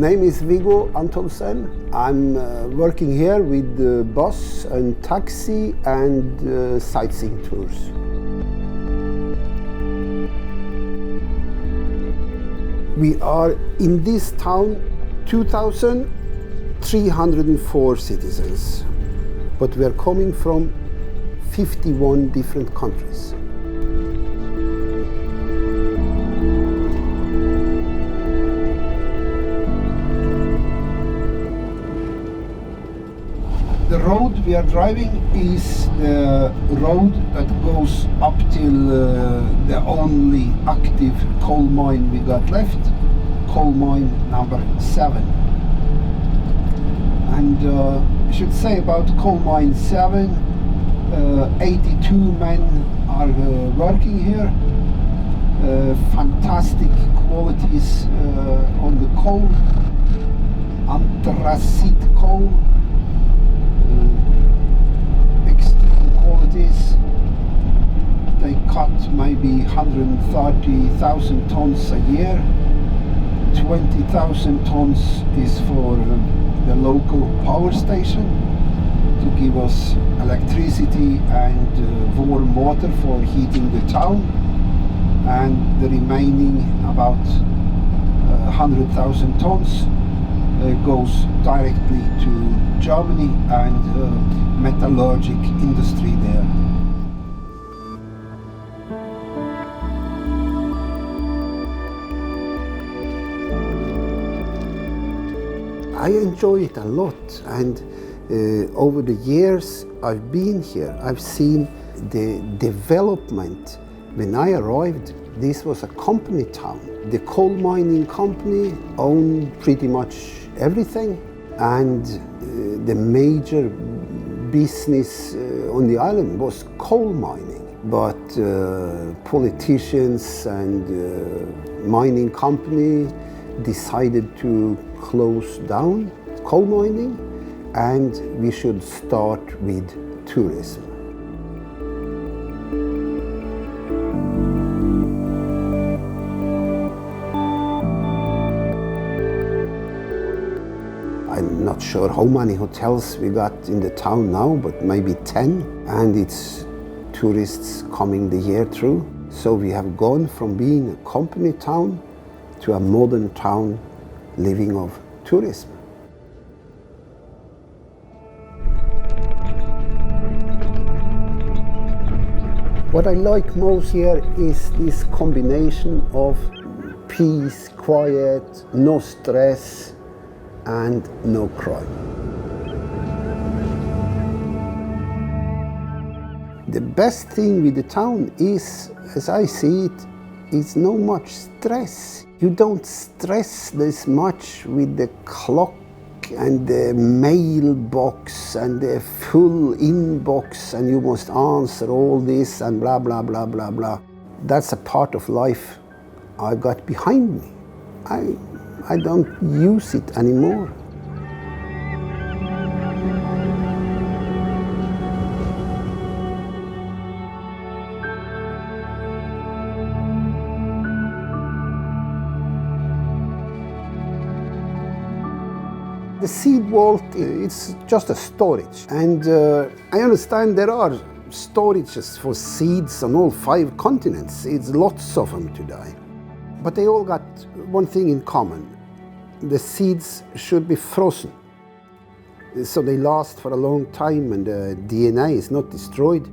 Name is Viggo Antonsen. I'm working here with bus and taxi and sightseeing tours. We are in this town 2,304 citizens, but we are coming from 51 different countries. The road we are driving is the road that goes up till the only active coal mine we got left, coal mine number 7. And I should say about coal mine 7, 82 men are working here. Fantastic qualities on the coal, anthracite coal. Extreme qualities. They cut maybe 130,000 tons a year. 20,000 tons is for the local power station to give us electricity and warm water for heating the town, and the remaining about 100,000 tons goes directly to Germany and metallurgic industry there. I enjoy it a lot, and over the years I've been here, I've seen the development. When I arrived, this was a company town. The coal mining company owned pretty much everything, and the major business on the island was coal mining. But politicians and mining company decided to close down coal mining, and we should start with tourism. I'm not sure how many hotels we got in the town now, but maybe 10, and it's tourists coming the year through. So we have gone from being a company town to a modern town living of tourism. What I like most here is this combination of peace, quiet, no stress, and no crime. The best thing with the town is, as I see it, is no much stress. You don't stress this much with the clock and the mailbox and the full inbox, and you must answer all this and blah, blah, blah, blah, blah. That's a part of life I got behind me. I don't use it anymore. The seed vault, it's just a storage. And I understand there are storages for seeds on all 5 continents. It's lots of them today. But they all got one thing in common. The seeds should be frozen, so they last for a long time and the DNA is not destroyed.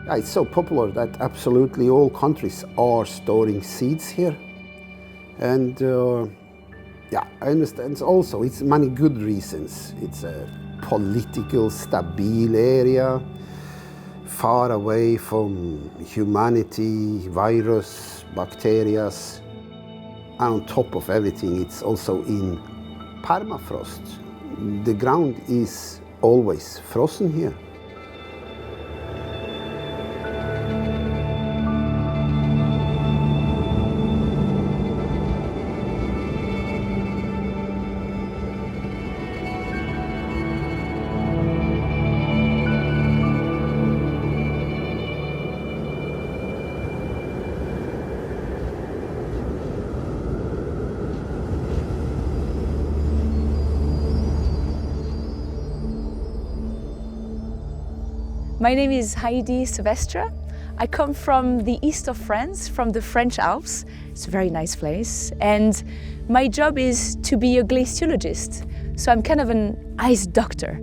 It's so popular that absolutely all countries are storing seeds here. And yeah, I understand also it's many good reasons. It's a political, stable area, far away from humanity, virus, bacteria. And on top of everything, it's also in permafrost. The ground is always frozen here. My name is Heidi Silvestre. I come from the east of France, from the French Alps. It's a very nice place. And my job is to be a glaciologist. So I'm kind of an ice doctor.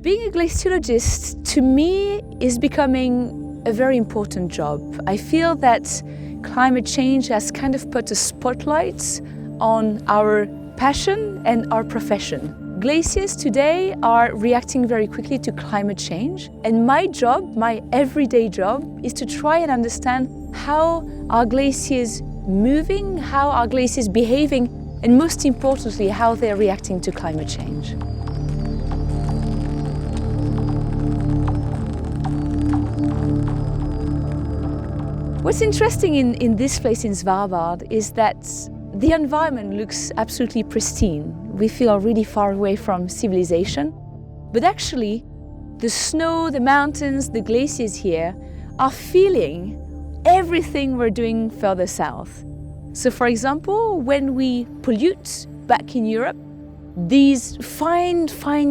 Being a glaciologist, to me, is becoming a very important job. I feel that climate change has kind of put a spotlight on our passion and our profession. Glaciers today are reacting very quickly to climate change, and my job, my everyday job, is to try and understand how are glaciers moving, how are glaciers behaving, and most importantly, how they're reacting to climate change. What's interesting in this place in Svalbard is that the environment looks absolutely pristine. We feel really far away from civilization. But actually, the snow, the mountains, the glaciers here are feeling everything we're doing further south. So for example, when we pollute back in Europe, these fine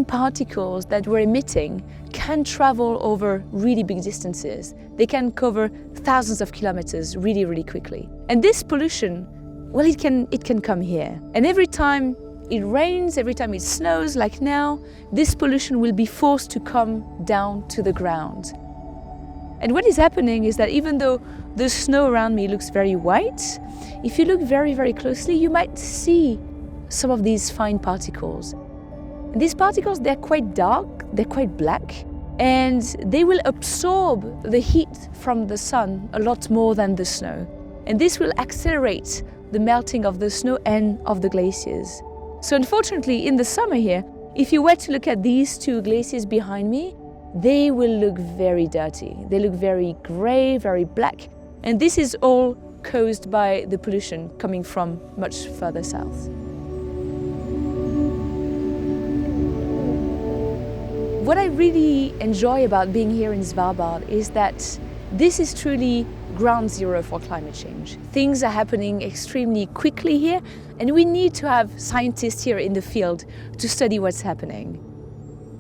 particles that we're emitting can travel over really big distances. They can cover thousands of kilometers really quickly. And this pollution, well, it can come here. And every time it rains, every time it snows, like now, this pollution will be forced to come down to the ground. And what is happening is that even though the snow around me looks very white, if you look very closely, you might see some of these fine particles. And these particles, they're quite dark, they're quite black, and they will absorb the heat from the sun a lot more than the snow. And this will accelerate the melting of the snow and of the glaciers. So unfortunately, in the summer here, if you were to look at these two glaciers behind me, they will look very dirty. They look very gray, very black. And this is all caused by the pollution coming from much further south. What I really enjoy about being here in Svalbard is that this is truly ground zero for climate change. Things are happening extremely quickly here, and we need to have scientists here in the field to study what's happening.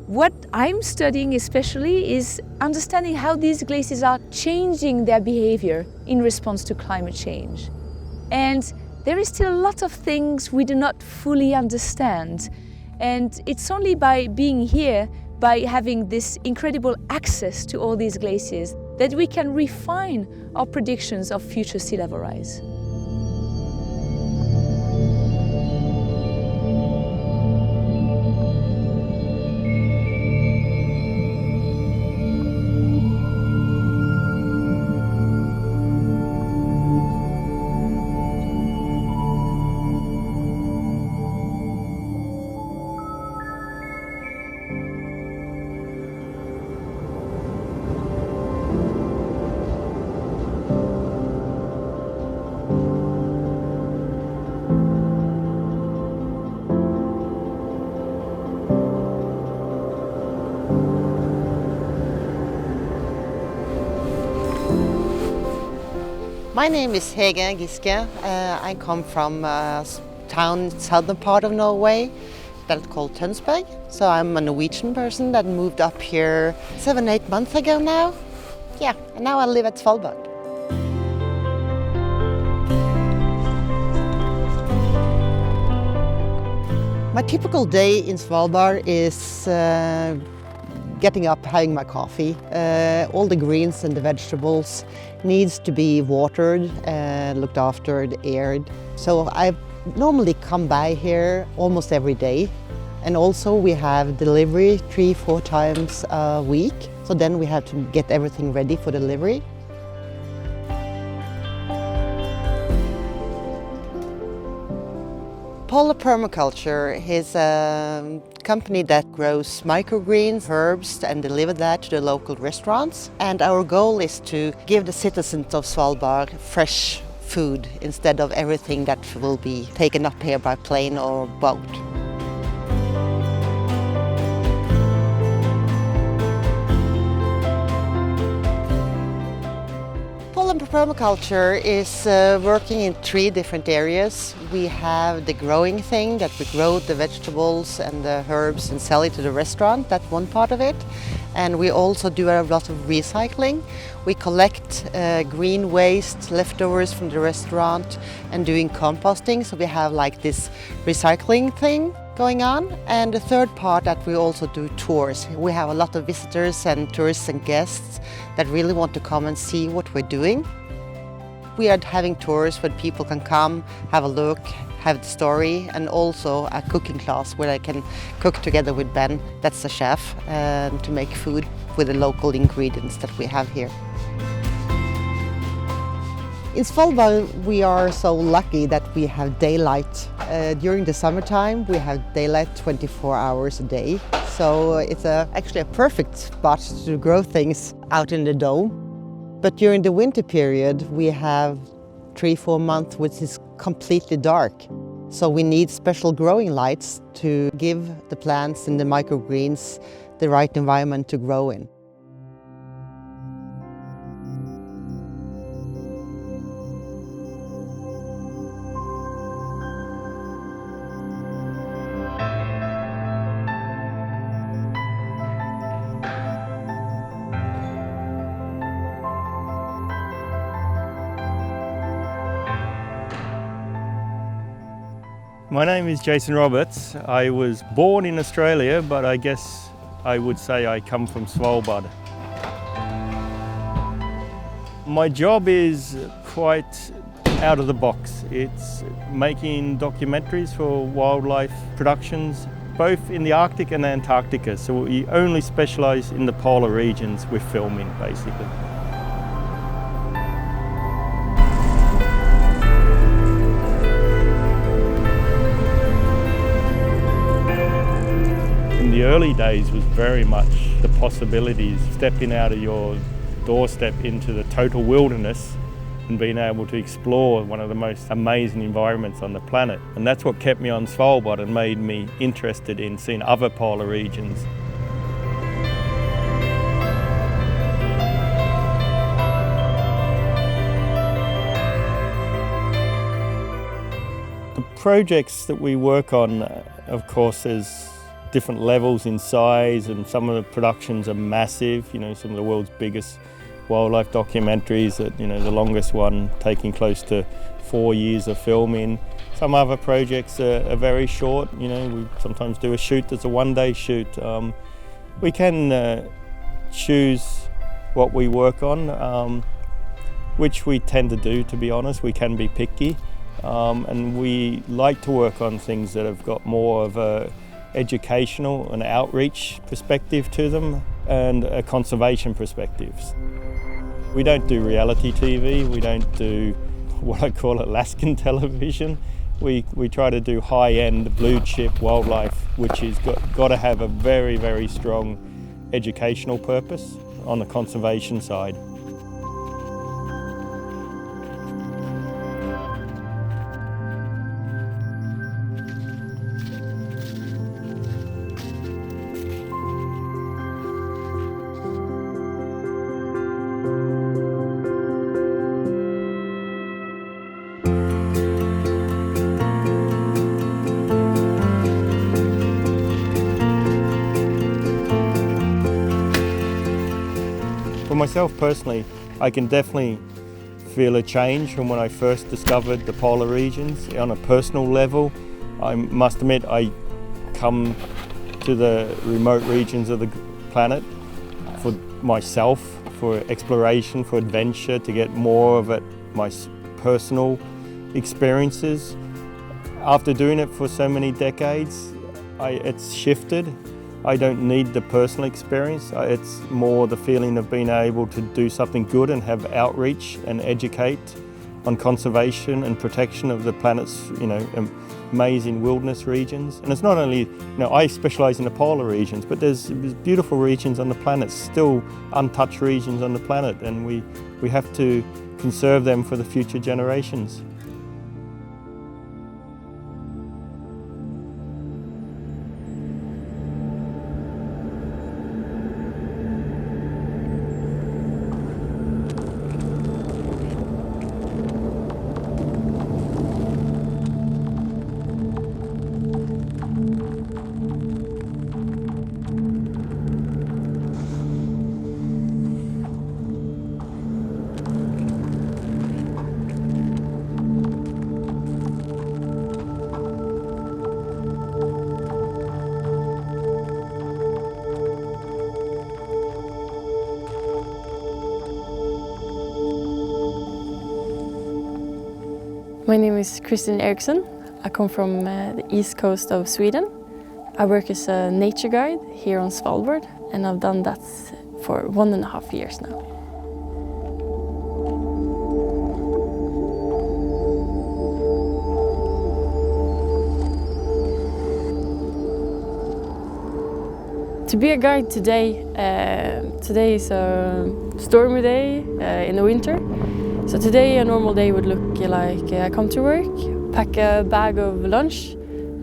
What I'm studying especially is understanding how these glaciers are changing their behavior in response to climate change. And there is still a lot of things we do not fully understand. And it's only by being here, by having this incredible access to all these glaciers, that we can refine our predictions of future sea level rise. My name is Hege Giske. I come from a town southern part of Norway that's called Tønsberg. So I'm a Norwegian person that moved up here 7-8 months ago now. Yeah, and now I live at Svalbard. My typical day in Svalbard is getting up, having my coffee. All the greens and the vegetables needs to be watered, looked after, aired. So I normally come by here almost every day. And also we have delivery 3-4 times a week. So then we have to get everything ready for delivery. Polar Permaculture is a company that grows microgreens, herbs, and deliver that to the local restaurants. And our goal is to give the citizens of Svalbard fresh food instead of everything that will be taken up here by plane or boat. Permaculture is working in 3 different areas. We have the growing thing, that we grow the vegetables and the herbs and sell it to the restaurant. That's one part of it. And we also do a lot of recycling. We collect green waste, leftovers from the restaurant, and doing composting. So we have like this recycling thing going on. And the third part that we also do tours. We have a lot of visitors and tourists and guests that really want to come and see what we're doing. We are having tours where people can come, have a look, have the story, and also a cooking class where I can cook together with Ben, that's the chef, to make food with the local ingredients that we have here. In Svalbard, we are so lucky that we have daylight. During the summertime, we have daylight 24 hours a day. So it's actually a perfect spot to grow things out in the dome. But during the winter period, we have 3-4 months which is completely dark. So we need special growing lights to give the plants and the microgreens the right environment to grow in. My name is Jason Roberts. I was born in Australia, but I guess I would say I come from Svalbard. My job is quite out of the box. It's making documentaries for wildlife productions, both in the Arctic and Antarctica. So we only specialise in the polar regions with filming, basically. The early days was very much the possibilities, stepping out of your doorstep into the total wilderness and being able to explore one of the most amazing environments on the planet. And that's what kept me on Svalbard and made me interested in seeing other polar regions. The projects that we work on, of course, is different levels in size, and some of the productions are massive, some of the world's biggest wildlife documentaries, that the longest one taking close to 4 years of filming. Some other projects are very short, we sometimes do a shoot that's a one-day shoot. We can choose what we work on, which we tend to do, to be honest. We can be picky, and we like to work on things that have got more of a educational and outreach perspective to them, and a conservation perspectives. We don't do reality TV, we don't do what I call Alaskan television. We try to do high-end blue chip wildlife, which has got to have a very, very strong educational purpose on the conservation side. For myself personally, I can definitely feel a change from when I first discovered the polar regions. On a personal level, I must admit I come to the remote regions of the planet for myself, for exploration, for adventure, to get more of it, my personal experiences. After doing it for so many decades, it's shifted. I don't need the personal experience. It's more the feeling of being able to do something good and have outreach and educate on conservation and protection of the planet's, amazing wilderness regions. And it's not only, I specialise in the polar regions, but there's beautiful regions on the planet, still untouched regions on the planet, and we have to conserve them for the future generations. My name is Kristin Eriksson. I come from the east coast of Sweden. I work as a nature guide here on Svalbard, and I've done that for 1.5 years now. To be a guide today, today is a stormy day in the winter. So today a normal day would look like I come to work, pack a bag of lunch,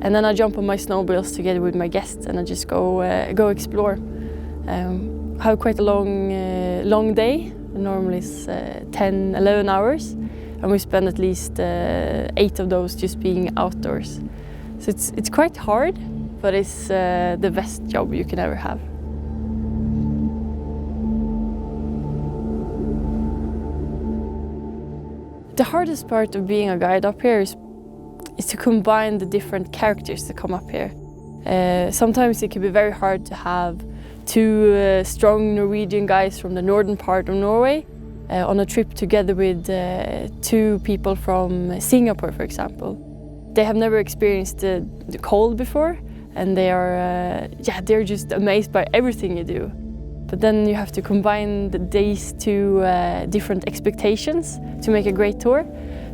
and then I jump on my snowmobiles together with my guests and I just go explore. Have quite a long day. Normally it's 10-11 hours, and we spend at least 8 of those just being outdoors. So it's quite hard, but it's the best job you can ever have. The hardest part of being a guide up here is to combine the different characters that come up here. Sometimes it can be very hard to have 2 strong Norwegian guys from the northern part of Norway on a trip together with 2 people from Singapore, for example. They have never experienced the cold before, and they're just amazed by everything you do. But then you have to combine these 2 different expectations to make a great tour.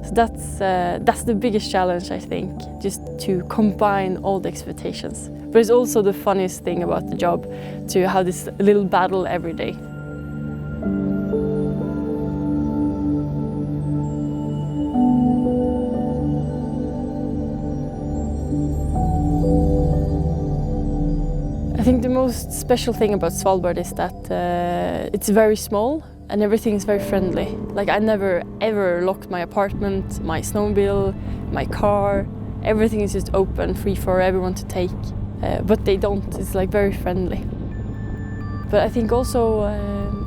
So that's the biggest challenge, I think, just to combine all the expectations. But it's also the funniest thing about the job, to have this little battle every day. I think the most special thing about Svalbard is that it's very small and everything is very friendly. Like, I never ever locked my apartment, my snowmobile, my car. Everything is just open, free for everyone to take. But they don't, it's like very friendly. But I think also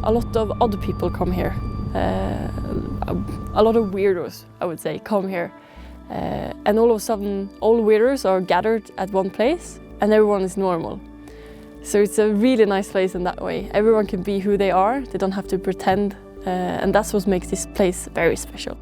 a lot of other people come here. A lot of weirdos, I would say, come here. And all of a sudden, all weirdos are gathered at one place and everyone is normal. So it's a really nice place in that way. Everyone can be who they are, they don't have to pretend, and that's what makes this place very special.